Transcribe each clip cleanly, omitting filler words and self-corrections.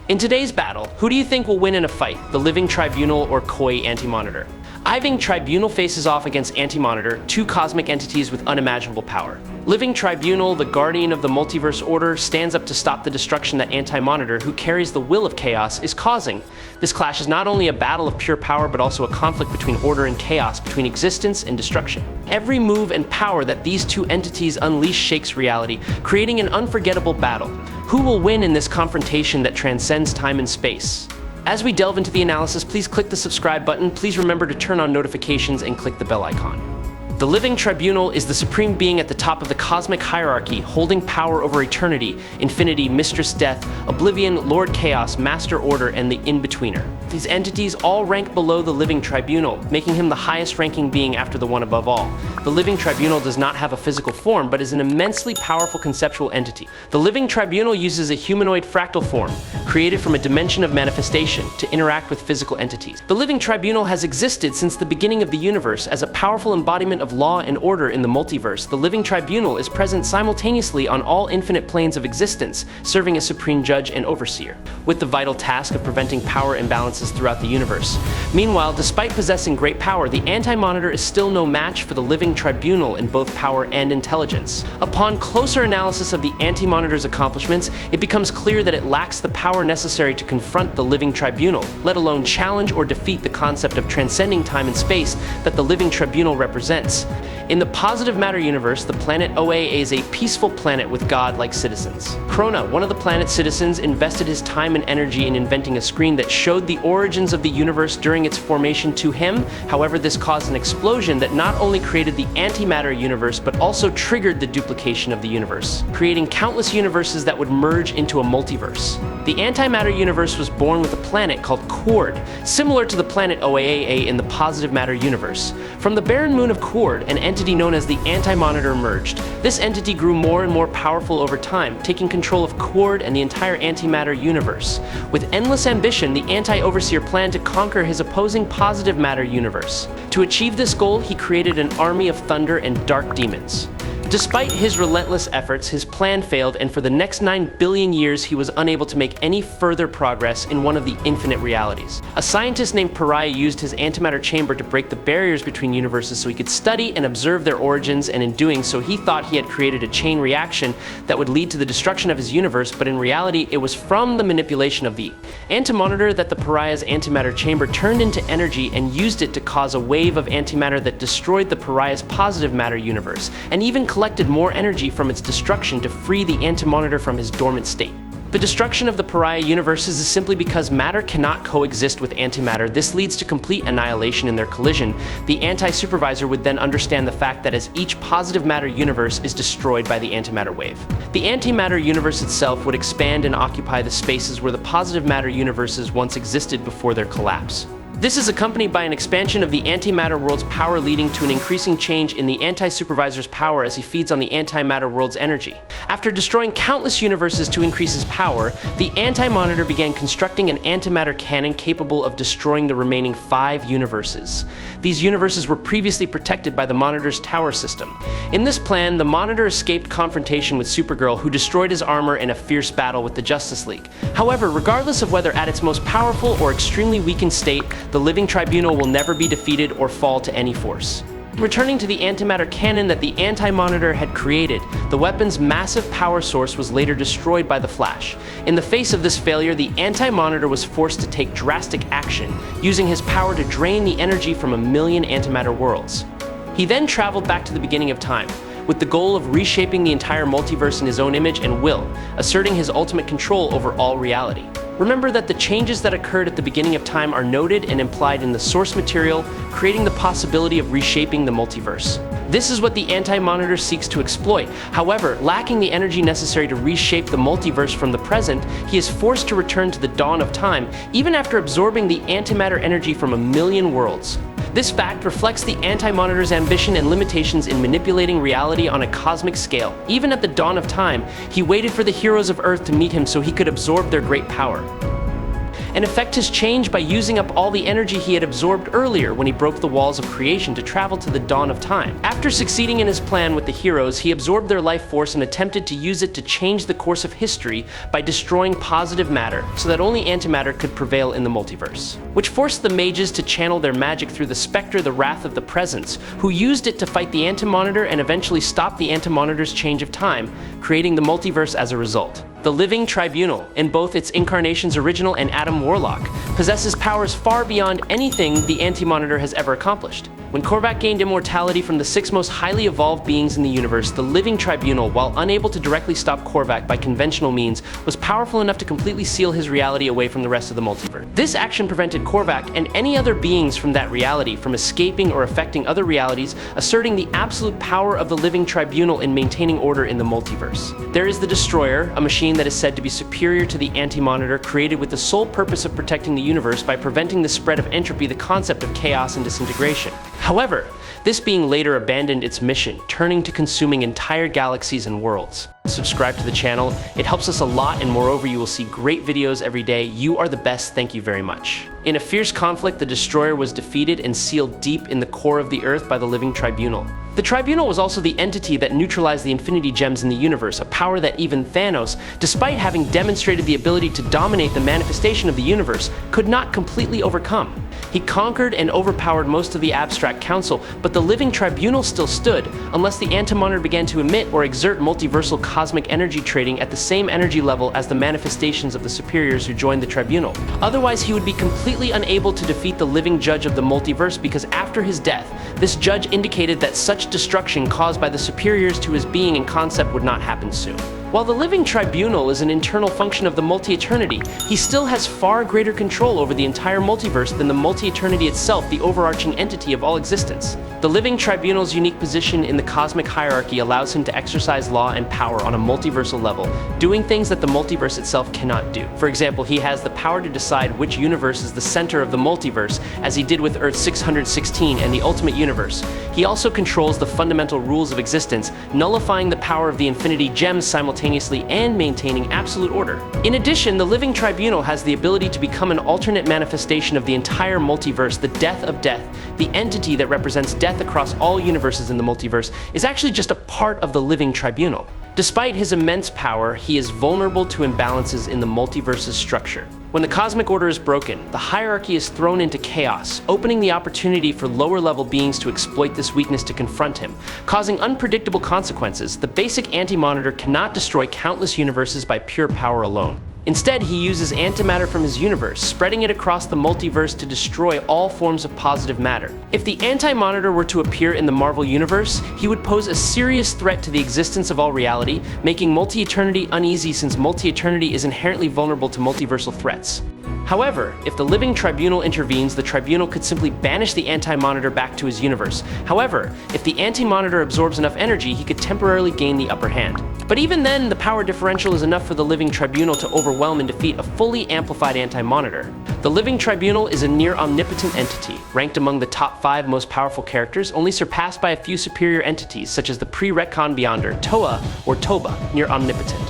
In today's battle, who do you think will win in a fight, the Living Tribunal or COIE Anti-Monitor? Living Tribunal faces off against Anti-Monitor, two cosmic entities with unimaginable power. Living Tribunal, the guardian of the multiverse order, stands up to stop the destruction that Anti-Monitor, who carries the will of chaos, is causing. This clash is not only a battle of pure power, but also a conflict between order and chaos, between existence and destruction. Every move and power that these two entities unleash shakes reality, creating an unforgettable battle. Who will win in this confrontation that transcends time and space? As we delve into the analysis, please click the subscribe button. Please remember to turn on notifications and click the bell icon. The Living Tribunal is the supreme being at the top of the cosmic hierarchy, holding power over eternity, infinity, mistress death, oblivion, lord chaos, master order, and the in-betweener. These entities all rank below the Living Tribunal, making him the highest ranking being after the one above all. The Living Tribunal does not have a physical form, but is an immensely powerful conceptual entity. The Living Tribunal uses a humanoid fractal form, created from a dimension of manifestation, to interact with physical entities. The Living Tribunal has existed since the beginning of the universe as a powerful embodiment of law and order in the multiverse. The Living Tribunal is present simultaneously on all infinite planes of existence, serving as supreme judge and overseer, with the vital task of preventing power imbalances throughout the universe. Meanwhile, despite possessing great power, the Anti-Monitor is still no match for the Living Tribunal in both power and intelligence. Upon closer analysis of the Anti-Monitor's accomplishments, it becomes clear that it lacks the power necessary to confront the Living Tribunal, let alone challenge or defeat the concept of transcending time and space that the Living Tribunal represents. In the positive matter universe, the planet OA is a peaceful planet with god-like citizens. Krona, one of the planet's citizens, invested his time and energy in inventing a screen that showed the origins of the universe during its formation to him. However, this caused an explosion that not only created the antimatter universe, but also triggered the duplication of the universe, creating countless universes that would merge into a multiverse. The antimatter universe was born with a planet called Cord, similar to the planet OAA in the positive matter universe. From the barren moon of Cord, an entity known as the Anti-Monitor emerged. This entity grew more and more powerful over time, taking control of Cord and the entire antimatter universe. With endless ambition, the Anti-Overseer planned to conquer his opposing positive matter universe. To achieve this goal, he created an army of thunder and dark demons. Despite his relentless efforts, his plan failed, and for the next 9 billion years, he was unable to make any further progress in one of the infinite realities. A scientist named Pariah used his antimatter chamber to break the barriers between universes so he could study and observe their origins, and in doing so, he thought he had created a chain reaction that would lead to the destruction of his universe, but in reality, it was from the manipulation of the Anti-Monitor that the Pariah's antimatter chamber turned into energy and used it to cause a wave of antimatter that destroyed the Pariah's positive matter universe, and even collected more energy from its destruction to free the Anti-Monitor from his dormant state. The destruction of the Pariah universes is simply because matter cannot coexist with antimatter. This leads to complete annihilation in their collision. The anti-supervisor would then understand the fact that as each positive matter universe is destroyed by the antimatter wave, the antimatter universe itself would expand and occupy the spaces where the positive matter universes once existed before their collapse. This is accompanied by an expansion of the antimatter world's power, leading to an increasing change in the anti-supervisor's power as he feeds on the antimatter world's energy. After destroying countless universes to increase his power, the Anti-Monitor began constructing an antimatter cannon capable of destroying the remaining 5 universes. These universes were previously protected by the Monitor's tower system. In this plan, the Monitor escaped confrontation with Supergirl, who destroyed his armor in a fierce battle with the Justice League. However, regardless of whether at its most powerful or extremely weakened state, the Living Tribunal will never be defeated or fall to any force. Returning to the antimatter cannon that the Anti-Monitor had created, the weapon's massive power source was later destroyed by the Flash. In the face of this failure, the Anti-Monitor was forced to take drastic action, using his power to drain the energy from 1 million antimatter worlds. He then traveled back to the beginning of time, with the goal of reshaping the entire multiverse in his own image and will, asserting his ultimate control over all reality. Remember that the changes that occurred at the beginning of time are noted and implied in the source material, creating the possibility of reshaping the multiverse. This is what the Anti-Monitor seeks to exploit. However, lacking the energy necessary to reshape the multiverse from the present, he is forced to return to the dawn of time, even after absorbing the antimatter energy from 1 million worlds. This fact reflects the Anti-Monitor's ambition and limitations in manipulating reality on a cosmic scale. Even at the dawn of time, he waited for the heroes of Earth to meet him so he could absorb their great power. and effect his change by using up all the energy he had absorbed earlier when he broke the walls of creation to travel to the dawn of time. After succeeding in his plan with the heroes, he absorbed their life force and attempted to use it to change the course of history by destroying positive matter so that only antimatter could prevail in the multiverse, which forced the mages to channel their magic through the specter, the Wrath of the Presence, who used it to fight the Anti-Monitor and eventually stop the Anti-Monitor's change of time, creating the multiverse as a result. The Living Tribunal, in both its incarnations Original and Adam Warlock, possesses powers far beyond anything the Anti-Monitor has ever accomplished. When Korvac gained immortality from the 6 most highly evolved beings in the universe, the Living Tribunal, while unable to directly stop Korvac by conventional means, was powerful enough to completely seal his reality away from the rest of the multiverse. This action prevented Korvac and any other beings from that reality from escaping or affecting other realities, asserting the absolute power of the Living Tribunal in maintaining order in the multiverse. There is the Destroyer, a machine that is said to be superior to the Anti-Monitor, created with the sole purpose of protecting the universe by preventing the spread of entropy, the concept of chaos and disintegration. However, this being later abandoned its mission, turning to consuming entire galaxies and worlds. Subscribe to the channel, it helps us a lot, and moreover you will see great videos every day. You are the best, thank you very much. In a fierce conflict, the Destroyer was defeated and sealed deep in the core of the Earth by the Living Tribunal. The Tribunal was also the entity that neutralized the Infinity Gems in the universe, a power that even Thanos, despite having demonstrated the ability to dominate the manifestation of the universe, could not completely overcome. He conquered and overpowered most of the Abstract Council, but the Living Tribunal still stood, unless the Anti-Monitor began to emit or exert multiversal cosmic energy trading at the same energy level as the manifestations of the superiors who joined the Tribunal. Otherwise, he would be completely unable to defeat the living judge of the multiverse, because after his death, this judge indicated that such destruction caused by the superiors to his being and concept would not happen soon. While the Living Tribunal is an internal function of the multi-eternity, he still has far greater control over the entire multiverse than the multi-eternity itself, the overarching entity of all existence. The Living Tribunal's unique position in the cosmic hierarchy allows him to exercise law and power on a multiversal level, doing things that the multiverse itself cannot do. For example, he has the power to decide which universe is the center of the multiverse, as he did with Earth 616 and the Ultimate Universe. He also controls the fundamental rules of existence, nullifying the power of the Infinity Gems simultaneously and maintaining absolute order. In addition, the Living Tribunal has the ability to become an alternate manifestation of the entire multiverse. The Death of Death, the entity that represents death across all universes in the multiverse, is actually just a part of the Living Tribunal. Despite his immense power, he is vulnerable to imbalances in the multiverse's structure. When the cosmic order is broken, the hierarchy is thrown into chaos, opening the opportunity for lower-level beings to exploit this weakness to confront him, causing unpredictable consequences. The basic Anti-Monitor cannot destroy countless universes by pure power alone. Instead, he uses antimatter from his universe, spreading it across the multiverse to destroy all forms of positive matter. If the Anti-Monitor were to appear in the Marvel Universe, he would pose a serious threat to the existence of all reality, making multi-eternity uneasy since multi-eternity is inherently vulnerable to multiversal threats. However, if the Living Tribunal intervenes, the Tribunal could simply banish the Anti-Monitor back to his universe. However, if the Anti-Monitor absorbs enough energy, he could temporarily gain the upper hand. But even then, the power differential is enough for the Living Tribunal to overwhelm and defeat a fully amplified Anti-Monitor. The Living Tribunal is a near-omnipotent entity, ranked among the top 5 most powerful characters, only surpassed by a few superior entities, such as the pre-retcon Beyonder, Toa, or Toba, near-omnipotent.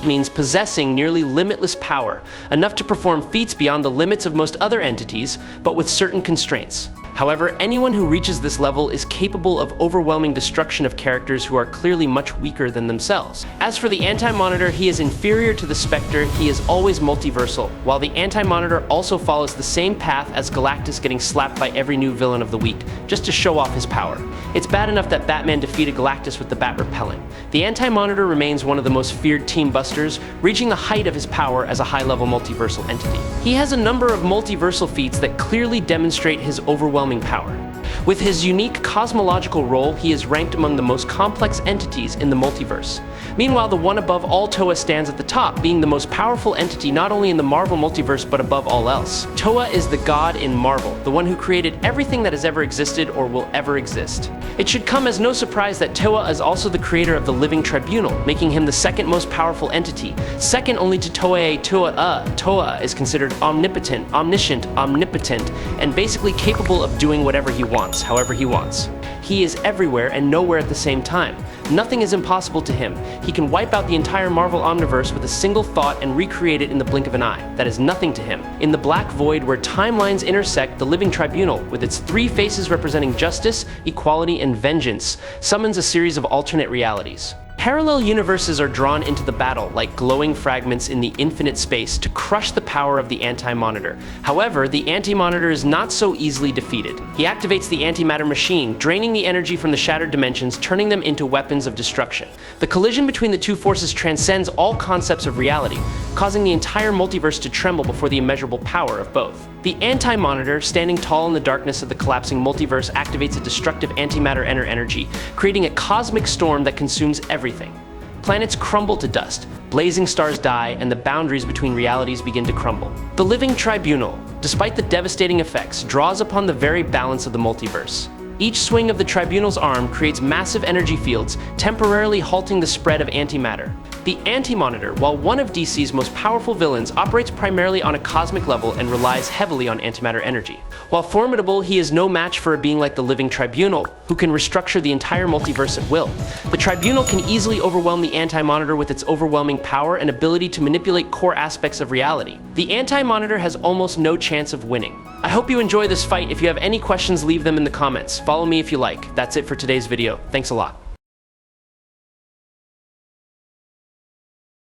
Means possessing nearly limitless power, enough to perform feats beyond the limits of most other entities, but with certain constraints. However, anyone who reaches this level is capable of overwhelming destruction of characters who are clearly much weaker than themselves. As for the Anti-Monitor, he is inferior to the Spectre. He is always multiversal, while the Anti-Monitor also follows the same path as Galactus, getting slapped by every new villain of the week, just to show off his power. It's bad enough that Batman defeated Galactus with the Bat Repellent. The Anti-Monitor remains one of the most feared team busters, reaching the height of his power as a high-level multiversal entity. He has a number of multiversal feats that clearly demonstrate his overwhelming power. With his unique cosmological role, he is ranked among the most complex entities in the multiverse. Meanwhile, the one above all, Toa, stands at the top, being the most powerful entity not only in the Marvel multiverse but above all else. Toa is the god in Marvel, the one who created everything that has ever existed or will ever exist. It should come as no surprise that Toa is also the creator of the Living Tribunal, making him the second most powerful entity, second only to Toei Toa. Toa is considered omnipotent, omniscient, omnipotent, and basically capable of doing whatever he wants, however he wants. He is everywhere and nowhere at the same time. Nothing is impossible to him. He can wipe out the entire Marvel Omniverse with a single thought and recreate it in the blink of an eye. That is nothing to him. In the black void where timelines intersect, the Living Tribunal, with its three faces representing justice, equality, and vengeance, summons a series of alternate realities. Parallel universes are drawn into the battle like glowing fragments in the infinite space to crush the power of the Anti-Monitor. However, the Anti-Monitor is not so easily defeated. He activates the Antimatter machine, draining the energy from the shattered dimensions, turning them into weapons of destruction. The collision between the two forces transcends all concepts of reality, causing the entire multiverse to tremble before the immeasurable power of both. The Anti-Monitor, standing tall in the darkness of the collapsing multiverse, activates a destructive antimatter energy, creating a cosmic storm that consumes everything. Planets crumble to dust, blazing stars die, and the boundaries between realities begin to crumble. The Living Tribunal, despite the devastating effects, draws upon the very balance of the multiverse. Each swing of the Tribunal's arm creates massive energy fields, temporarily halting the spread of antimatter. The Anti-Monitor, while one of DC's most powerful villains, operates primarily on a cosmic level and relies heavily on antimatter energy. While formidable, he is no match for a being like the Living Tribunal, who can restructure the entire multiverse at will. The Tribunal can easily overwhelm the Anti-Monitor with its overwhelming power and ability to manipulate core aspects of reality. The Anti-Monitor has almost no chance of winning. I hope you enjoy this fight. If you have any questions, leave them in the comments. Follow me if you like. That's it for today's video. Thanks a lot.